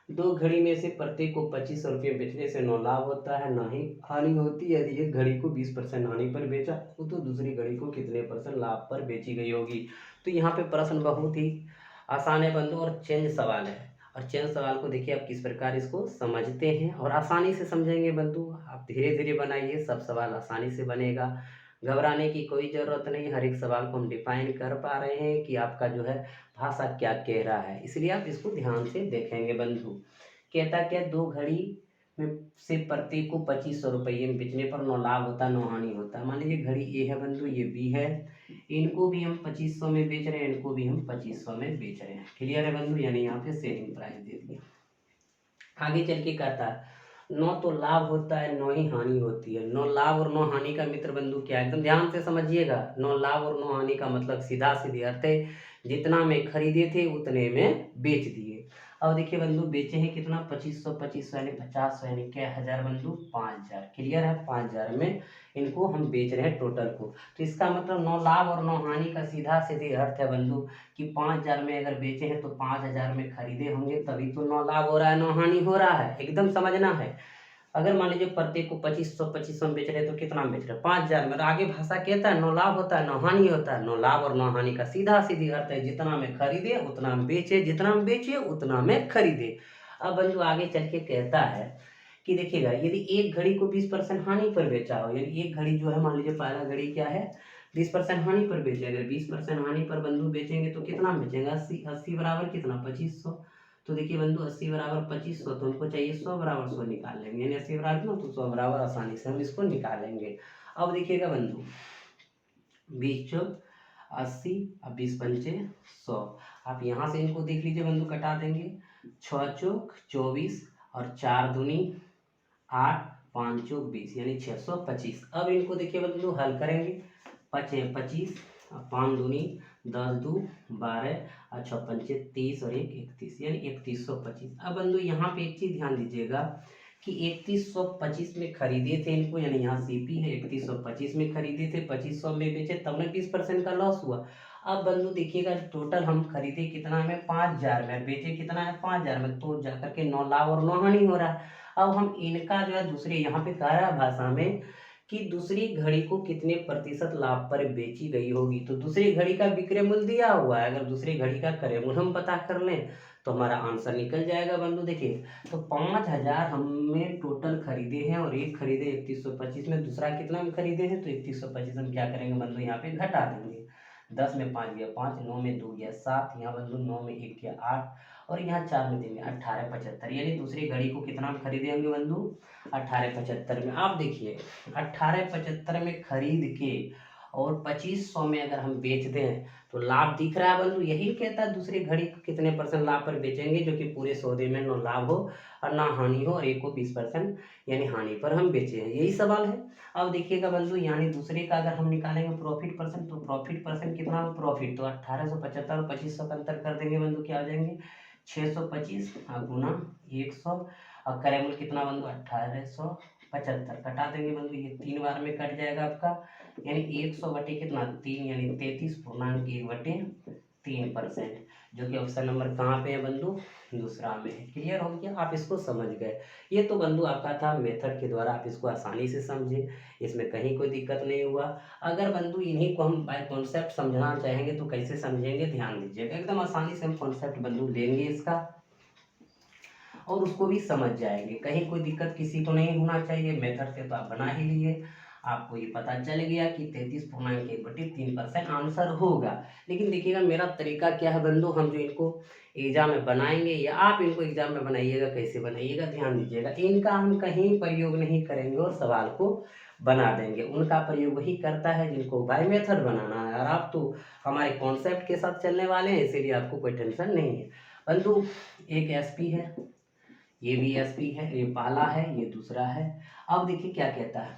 2 घड़ी में से प्रत्येक को 2500 रुपये बेचने से 9 लाभ होता है ना ही हानि होती है। यदि एक घड़ी को 20% हानि पर बेचा तो दूसरी घड़ी को कितने % लाभ पर बेची गई होगी। तो यहाँ पे प्रश्न बहुत ही आसान है बंधु और चेंज सवाल है। और चेंज सवाल को देखिए आप किस प्रकार इसको समझते हैं और आसानी से समझेंगे बंधु। आप धीरे धीरे बनाइए, सब सवाल आसानी से बनेगा, घबराने की कोई ज़रूरत नहीं। हर एक सवाल को हम डिफाइन कर पा रहे हैं कि आपका जो है भाषा क्या कह रहा है, इसलिए आप इसको ध्यान से देखेंगे बंधु। कहता क्या 2 घड़ी में से प्रत्येक को 2500 रुपये में बेचने पर 9 लाभ होता है 9 हानि होता है। मान लीजिए घड़ी ए है बंधु, ये बी है, इनको भी हम 2500 में बेच रहे हैं, इनको भी हम 2500 में बेच रहे हैं। क्लियर है बंधु, यानी यहाँ पे सेलिंग प्राइस दे दिया। आगे चल के कहता है 9 तो लाभ होता है 9 ही हानि होती है। 9 लाभ और 9 हानि का मित्र बंधु क्या है, एकदम ध्यान से समझिएगा। 9 लाभ और 9 हानि का मतलब सीधा सीधी अर्थ है जितना में खरीदे थे उतने में बेच दिए। अब देखिए बंधु बेचे हैं कितना 2500 यानी 50 यानी क्या 1000 बंधु 5000। क्लियर है, 5000 में इनको हम बेच रहे हैं टोटल को। तो इसका मतलब 9 लाभ और 9 हानि का सीधा सीधे अर्थ है बंधु कि 5000 में अगर बेचे हैं तो 5000 में खरीदे होंगे, तभी तो 9 लाभ हो रहा है 9 हानि हो रहा है, एकदम समझना है। अगर मान लीजिए प्रत्येक को 2500 में बेच रहे हैं तो कितना बेच रहे हैं 5000 में। आगे भाषा कहता है 9 लाभ होता है 9 हानि होता है। 9 लाभ और 9 हानि का सीधा सीधी अर्थ है जितना में खरीदे उतना में बेचे, जितना में बेचे उतना में खरीदे। अब बंधु आगे चल के कहता है कि देखिएगा यदि एक घड़ी को 20% हानि पर बेचा हो, यानी एक घड़ी जो है मान लीजिए पहला घड़ी क्या है 20% हानि पर बेचे, अगर 20% हानि पर बंधु बेचेंगे तो कितना बेचेंगे 80 बराबर कितना 2500। तो देखिए बंधु 80 बराबर 2500, तो उनको चाहिए 100 बराबर 100 निकाल लेंगे, यानी 80 बराबर ना तो 100 बराबर आसानी से हम इसको निकालेंगे। अब देखिएगा बंधु 20 चौक 80 और 20 पंचे 100। आप यहाँ से इनको देख लीजिए बंधु, कटा देंगे 6 चौक 24 और 4 दूनी 8 5 चौक 20 यानी 625। अब इनको देखिए बंधु हल करेंगे, 5 25 और 5 दूनी 10 दू 12 और 6 पंचे 30 और 1 31 यानी 3125। अब बंधु यहाँ पे एक चीज ध्यान दीजिएगा कि 3125 में खरीदे थे इनको, यानी यहाँ सीपी है 3125 में खरीदे थे 2500 में बेचे, तब में 20% का लॉस हुआ। अब बंधु देखिएगा टोटल हम खरीदे कितना में 5000 में, बेचे कितना है 5000 में, तो जाकर के 9 लाभ और 9 हानि हो रहा है। अब हम इनका जो है दूसरे यहाँ पे कह रहा है भाषा में कि दूसरी घड़ी को कितने प्रतिशत लाभ पर बेची गई होगी। तो दूसरी घड़ी का विक्रय मूल्य दिया हुआ है, अगर दूसरी घड़ी का क्रय मूल्य हम पता कर लें तो हमारा आंसर निकल जाएगा बंधु। देखिए तो 5000 हमने टोटल खरीदे हैं और एक खरीदे 3125 में, दूसरा कितना में खरीदे हैं तो 3125 हम क्या करेंगे बंधु यहाँ पे घटा देंगे। 10 में 5 गया 5, 9 में 2 गया 7, यहाँ बंधु 9 में 1 गया 8 और यहाँ 4 में 3 गया 1875, यानी दूसरी घड़ी को कितना में खरीदे होंगे बंधु 1875 में। आप देखिए 1875 में खरीद के और 2500 में अगर हम बेच दें तो लाभ दिख रहा है बंधु। यही कहता है दूसरी घड़ी को कितने % लाभ पर बेचेंगे, जो कि पूरे सौदे में न लाभ हो और ना हानि हो, और एक को 20% यानी हानि पर हम बेचे हैं, यही सवाल है। अब देखिएगा बंधु यानी दूसरे का अगर हम निकालेंगे प्रॉफिट %, तो प्रॉफिट % कितना हो प्रॉफिट, तो 1875 और 2500 का अंतर कर देंगे बंधु, क्या आ जाएंगे 625 गुना 100 और क्रय मूल्य कितना बंधु 1875, कटा देंगे बंधु, ये 3 बार में कट जाएगा आपका, यानी 100 बटे कितना 3, यानी 33.1/3%, जो कि ऑप्शन नंबर कहाँ पे है बंधु, दूसरा में है। क्लियर हो गया, आप इसको समझ गए। ये तो बंधु आपका था मेथड के द्वारा, आप इसको आसानी से समझे, इसमें कहीं कोई दिक्कत नहीं हुआ। अगर बंधु इन्हीं को हम बाय कॉन्सेप्ट समझना चाहेंगे तो कैसे समझेंगे, ध्यान दीजिएगा, एकदम आसानी से हम कॉन्सेप्ट बंधु लेंगे इसका और उसको भी समझ जाएंगे, कहीं कोई दिक्कत किसी को नहीं होना चाहिए। मेथड से तो आप बना ही लिए, आपको ये पता चल गया कि 33.1/3% आंसर होगा। लेकिन देखिएगा मेरा तरीका क्या है बंधु, हम जो इनको एग्जाम में बनाएंगे या आप इनको एग्जाम में बनाइएगा, कैसे बनाइएगा ध्यान दीजिएगा, इनका हम कहीं प्रयोग नहीं करेंगे और सवाल को बना देंगे। उनका प्रयोग वही करता है जिनको बाय मेथड बनाना है, और आप तो हमारे कॉन्सेप्ट के साथ चलने वाले हैं, इसीलिए आपको कोई टेंशन नहीं है बंधु। एक एसपी है, ये भी एसपी है, ये पहला है, ये दूसरा है। अब देखिए क्या कहता है,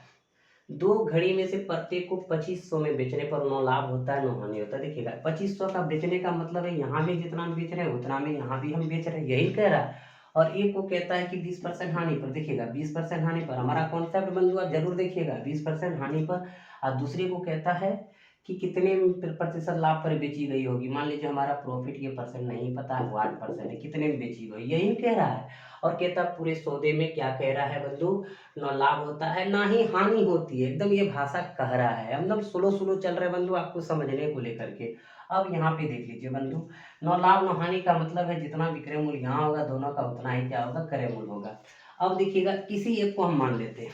2 घड़ी में से प्रत्येक को 2500 में बेचने पर 9 लाभ होता है 9 हानि होता है। देखिएगा 2500 का बेचने का मतलब है यहाँ भी जितना हम बेच रहे हैं उतना में यहाँ भी हम बेच रहे हैं, यही कह रहा है। और एक को कहता है कि 20% हानि पर, देखिएगा 20% हानि पर, हमारा कॉन्सेप्ट बंधु आप जरूर देखिएगा, 20% हानि पर। और दूसरे को कहता है कि कितने प्रतिशत लाभ पर बेची गई होगी। मान लीजिए हमारा प्रॉफिट ये परसेंट नहीं पता है, 8% है, कितने में बेची गई, यही कह रहा है। और कहता पूरे सौदे में क्या कह रहा है बंधु, ना लाभ होता है ना ही हानि होती है, एकदम ये भाषा कह रहा है, एकदम स्लो स्लो चल रहे बंधु आपको समझने को लेकर के। अब यहाँ पे देख लीजिए बंधु, ना लाभ ना हानि का मतलब है जितना विक्रय मूल्य यहाँ होगा दोनों का उतना ही क्या होगा, क्रय मूल्य होगा। अब देखिएगा किसी एक को हम मान लेते हैं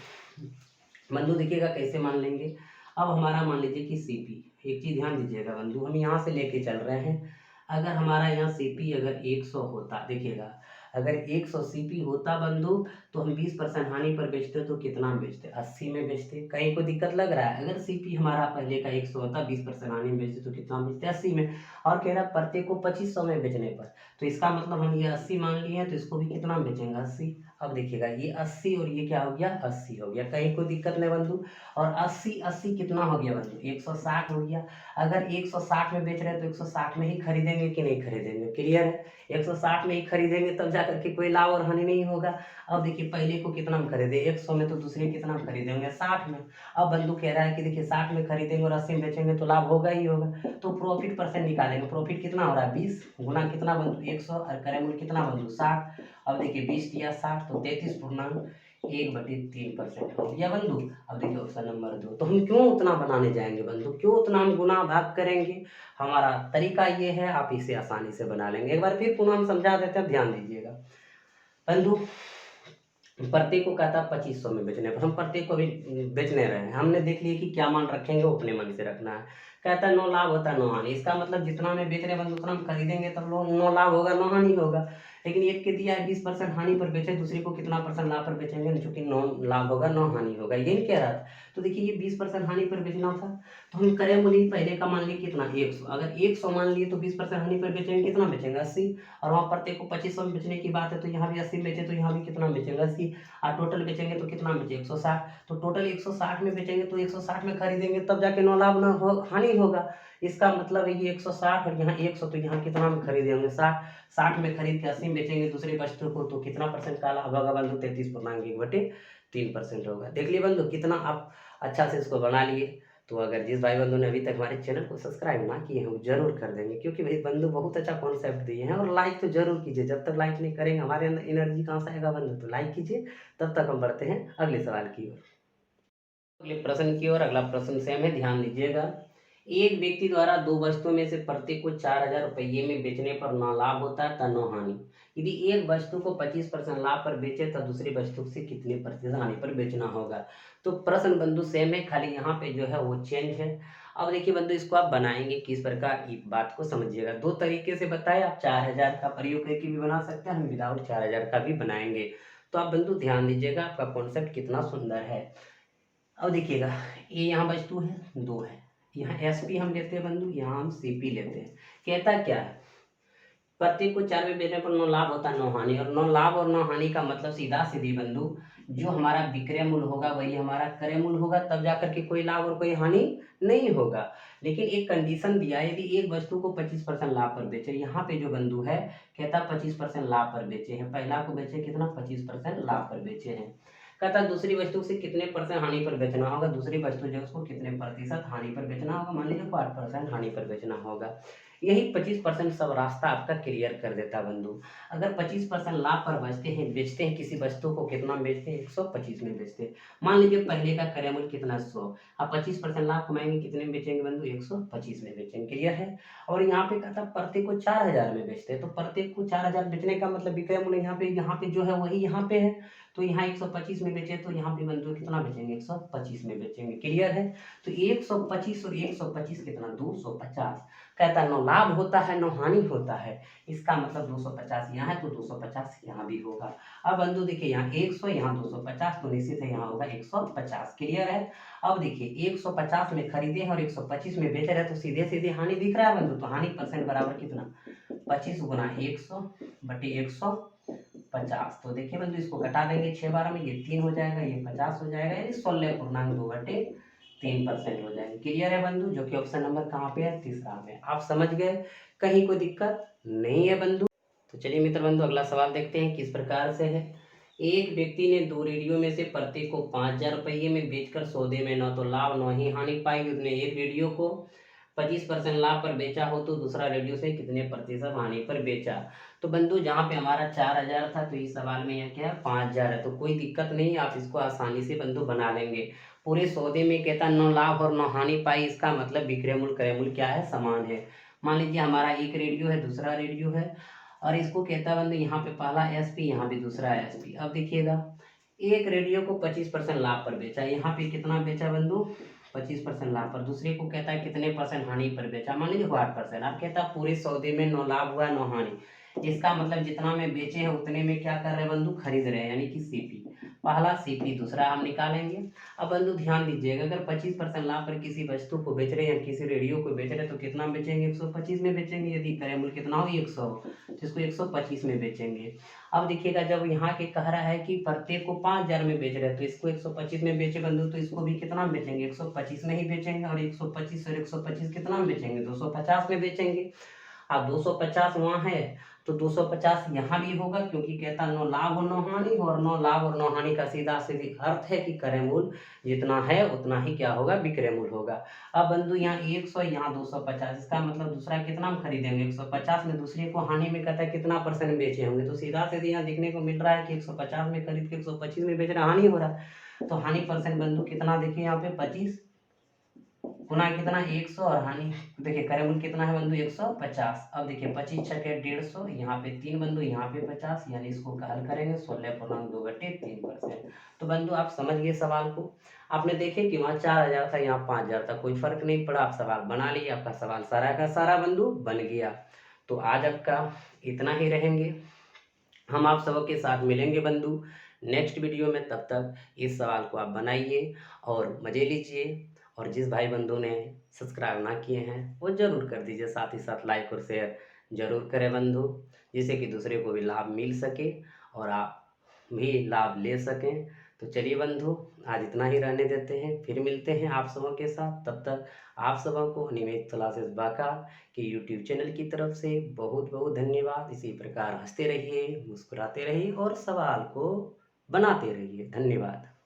बंधु, देखिएगा कैसे मान लेंगे। अब हमारा मान लीजिए कि सीपी, एक चीज ध्यान दीजिएगा बंधु, हम यहाँ से लेके चल रहे हैं, अगर हमारा यहाँ सीपी अगर 100 होता, देखिएगा अगर 100 सीपी होता बंधु, तो हम 20% हानि पर बेचते तो कितना में बेचते, 80 में बेचते। कहीं को दिक्कत लग रहा है, अगर सीपी हमारा पहले का 100 होता, 20% हानि में बेचते तो कितना बेचते, 80 में। और कह रहा प्रत्येक को 2500 में बेचने पर, तो इसका मतलब हम ये 80 मान लिए हैं, तो इसको भी कितना बेचेंगे, 80। अब देखिएगा ये 80 और ये क्या हो गया, 80 हो गया, कहीं कोई दिक्कत नहीं बंधु। और 80 कितना हो गया बंधु, 160 हो गया। अगर 160 में बेच रहे हैं तो 160 में ही खरीदेंगे कि नहीं खरीदेंगे, क्लियर है, 160 में ही खरीदेंगे, तब जाकर के कोई लाभ और हानि नहीं होगा। अब देखिए पहले को कितना में खरीदे, 100 में, तो दूसरे कितना में खरीदेंगे, 60 में। अब बंधु कह रहा है कि देखिए 60 में खरीदेंगे और 80 में बेचेंगे तो लाभ होगा ही होगा, तो प्रॉफिट परसेंट निकालेंगे। प्रॉफिट कितना हो रहा है, 20 गुना कितना बंधु 100, और क्रय मूल्य कितना बंधु 60। अब देखिए 20 दिया 60, तो 33.1/3% हो गया बंधु। अब देखिए ऑप्शन नंबर 2, तो हम क्यों उतना बनाने जाएंगे बंधु, क्यों उतना हम गुना भाग करेंगे, हमारा तरीका ये है, आप इसे आसानी से बना लेंगे। एक बार फिर पुनः हम समझा देते हैं, ध्यान दीजिएगा बंधु। प्रत्येक को कहता है 2500 में बेचने पर, हम प्रत्येक को भी बेचने रहे हैं, हमने देख लिया कि क्या मान रखेंगे वो अपने मन से रखना है। कहता है 9 लाभ होता है 9 हानि, इसका मतलब जितना में बेच रहे हैं उतना हम खरीदेंगे तब 9 लाभ होगा 9 हानि होगा। लेकिन एक के दिया है 20% हानि पर बेचे, दूसरे को कितना परसेंट लाभ पर बेचेंगे, चूंकि 9 लाभ होगा 9 हानि होगा, यही कह रहा था। तो देखिए ये 20% हानि पर बेचना था, तो हम क्रय मूल्य पहले का मान लिए कितना 100, अगर 100 मान लिए तो 20% हानि पर बेचेंगे, कितना बेचेंगे 80। और वहाँ प्रत्येक को 2500 में बेचने की बात है, तो यहाँ भी 80 बेचे तो यहाँ भी कितना बेचेंगे 80, और टोटल बेचेंगे तो कितना बेचे 160, तो टोटल 160 में बेचेंगे तो 160 में खरीदेंगे तब जाके 9 लाभ ना हो हानि होगा। इसका मतलब है ये 160 और यहाँ 100, तो यहाँ कितना में खरीदेंगे 60 में खरीद के 80 में बेचेंगे दूसरे वस्तु को, तो कितना परसेंट का लाभ होगा बंधु 33.1/3% होगा। देख लिए बंधु कितना आप अच्छा से इसको बना लिए। तो अगर जिस भाई बंधु ने अभी तक हमारे चैनल को सब्सक्राइब ना किए हैं वो जरूर कर देंगे, क्योंकि भाई बंधु बहुत अच्छा कॉन्सेप्ट दिए हैं। और लाइक तो जरूर कीजिए, जब तक लाइक नहीं करेंगे हमारे अंदर एनर्जी कहाँ से आएगा बंधु, तो लाइक कीजिए, तब तक हम बढ़ते हैं अगले सवाल की ओर। अगले प्रश्न की ओर, अगला प्रश्न से हमें ध्यान दीजिएगा। एक व्यक्ति द्वारा 2 वस्तुओं में से प्रत्येक को 4000 रुपये में बेचने पर 9 लाभ होता है तथा 9 हानि। यदि एक वस्तु को 25% लाभ पर बेचे तो दूसरी वस्तु से कितने प्रतिशत हानि पर बेचना होगा। तो प्रश्न बंधु सेम है, खाली यहाँ पे जो है वो चेंज है। अब देखिए बंधु इसको आप बनाएंगे किस प्रकार, की बात को समझिएगा। 2 तरीके से बताए, आप 4000 का प्रयोग करके भी बना सकते हैं, हम विदाउट 4000 का भी बनाएंगे। तो आप बंधु ध्यान दीजिएगा, आपका कॉन्सेप्ट कितना सुंदर है। अब देखिएगा ये यहाँ वस्तु है 2 है, यहाँ एसपी हम लेते हैं बंधु, यहाँ हम सीपी लेते हैं। कहता क्या है, प्रत्येक को 4 में बेचने पर 9 लाभ होता है 9 हानि, और 9 लाभ और 9 हानि का मतलब सीधा सीधी बंधु जो हमारा विक्रय मूल्य होगा वही हमारा क्रय मूल्य होगा, तब जाकर के कोई लाभ और कोई हानि नहीं होगा। लेकिन एक कंडीशन दिया है, यदि एक वस्तु को 25% लाभ पर बेचे, यहाँ पे जो बंधु है कहता 25% लाभ पर बेचे हैं, पहला को बेचे कितना 25% लाभ पर बेचे हैं। कहता दूसरी वस्तु से कितने परसेंट हानि पर बेचना होगा, दूसरी वस्तु जो उसको कितने प्रतिशत हानि पर बेचना होगा, मान लीजिए 8% हानि पर बेचना होगा। यही 25% सब रास्ता आपका क्लियर कर देता बंधु। अगर 25% लाभ पर बेचते हैं किसी वस्तु को, कितना में बेचते हैं 125 में बेचते हैं। मान लीजिए पहले का क्रय मूल्य कितना 100, अब 25% लाभ कमाएंगे, कितने में बेचेंगे बंधु 125 में बेचेंगे। क्लियर है। और यहाँ पे कहता प्रत्येक को 4000 में बेचते हैं, तो प्रत्येक को 4000 बेचने का मतलब विक्रय मूल्य यहाँ पे जो है वही यहाँ पे है, तो यहाँ 125 में बेचे, तो यहाँ पे बंधु कितना बेचेंगे 125 में बेचेंगे। क्लियर है। तो 125 और 125 कितना 250। कहता न लाभ होता है न हानि होता है, इसका मतलब 250 यहाँ है तो 250 यहाँ भी होगा। अब बंधु देखिए यहाँ 100 यहाँ 250, तो निश्चित है यहाँ होगा 150। क्लियर है। अब देखिए 150 में खरीदे हैं और 125 में बेच रहे हैं, तो सीधे सीधे हानि दिख रहा है बंधु, तो हानि परसेंट बराबर कितना 25 गुना 100 बटे 150। तो देखिए बंधु इसको घटा देंगे 6 12 में, ये 3 हो जाएगा, ये 50 हो जाएगा, यानी 16.2/3% हो जाएंगे। क्लियर है बंधु, जो कि ऑप्शन नंबर कहाँ पे है, तीसरा में। आप समझ गए, कहीं कोई दिक्कत नहीं है बंधु। तो चलिए मित्र बंधु अगला सवाल देखते हैं किस प्रकार से है। एक व्यक्ति ने 2 रेडियो में से प्रत्येक को 5000 रुपये में बेचकर सौदे में न तो लाभ न ही हानि पाई। उसने एक रेडियो को 25% लाभ पर बेचा हो तो दूसरा रेडियो से कितने प्रतिशत हानि पर बेचा। तो बंधु जहाँ पे हमारा 4000 था, तो इस सवाल में यह क्या है 5000 है, तो कोई दिक्कत नहीं, आप इसको आसानी से बंधु बना लेंगे। पूरे सौदे में कहता न लाभ और न हानि पाई, इसका मतलब विक्रय मूल्य क्रय मूल्य क्या है, समान है। मान लीजिए हमारा एक रेडियो है दूसरा रेडियो है, और इसको कहता बंधु यहाँ पे पहला एसपी यहाँ पे दूसरा एसपी। अब देखिएगा एक रेडियो को 25% लाभ पर बेचा, यहाँ पे कितना बेचा बंधु 25% लाभ पर, दूसरे को कहता है कितने परसेंट हानि पर बेचा, मान लीजिए 8%। अब कहता है पूरे सौदे में न लाभ हुआ न हानि, इसका मतलब जितना में बेचे हैं उतने में क्या कर रहे हैं बंधु, खरीद रहे हैं, यानी कि सीपी। पहला सीपी दूसरा हम निकालेंगे। अब बंधु ध्यान दीजिएगा, अगर 25% लाभ पर किसी वस्तु को बेच रहे हैं, किसी रेडियो को बेच रहे हैं, तो कितना बेचेंगे 125 में बेचेंगे। यदि क्रय मूल्य कितना हो 100, तो इसको 125 में बेचेंगे। अब देखिएगा जब यहाँ के कह रहा है कि प्रत्येक को 5000 में बेच रहे हैं, तो इसको 125 में बेचे बंधु, तो इसको भी कितना में बेचेंगे 125 में ही बेचेंगे। और 125 और 125 कितना में बेचेंगे 250 में बेचेंगे। अब 250 वहाँ है तो 250 यहाँ भी होगा, क्योंकि कहता नो लाभ और नो हानि, और नो लाभ और नो हानि का सीधा सीधी अर्थ है कि क्रय मूल्य जितना है उतना ही क्या होगा, विक्रय मूल्य होगा। अब बंधु यहाँ 100 यहाँ 250, इसका मतलब दूसरा कितना में खरीदेंगे 150 में, दूसरे को हानि में कहता है कितना परसेंट बेचे होंगे, तो सीधा सीधे यहाँ देखने को मिल रहा है कि 150 में खरीद के 125 में बेच रहा, हानि हो रहा है। तो हानि परसेंट बंधु कितना देखिए यहाँ पे 25 गुना कितना 100, और हानि देखिए क्रय मूल्य कितना है बंधु 150। अब देखिए 25 छके 150, यहाँ पे 3 बंधु यहाँ पे 50, यानी इसको हल करेंगे 16.2/3%। तो बंधु आप समझ गए सवाल को। आपने देखे कि वहाँ 4000 था यहाँ 5000 था, कोई फर्क नहीं पड़ा, आप सवाल बना लिए, आपका सवाल सारा का सारा बंधु बन गया। तो आज आपका इतना ही रहेंगे, हम आप सबों के साथ मिलेंगे बंधु नेक्स्ट वीडियो में। तब तक इस सवाल को आप बनाइए और मजे लीजिए, और जिस भाई बंधु ने सब्सक्राइब ना किए हैं वो ज़रूर कर दीजिए, साथ ही साथ लाइक और शेयर ज़रूर करें बंधु, जिससे कि दूसरे को भी लाभ मिल सके और आप भी लाभ ले सकें। तो चलिए बंधु आज इतना ही रहने देते हैं, फिर मिलते हैं आप सबों के साथ। तब तक आप सबों को अनिमेष क्लासेस बाका के यूट्यूब चैनल की तरफ से बहुत बहुत धन्यवाद। इसी प्रकार हंसते रहिए, मुस्कुराते रहिए और सवाल को बनाते रहिए। धन्यवाद।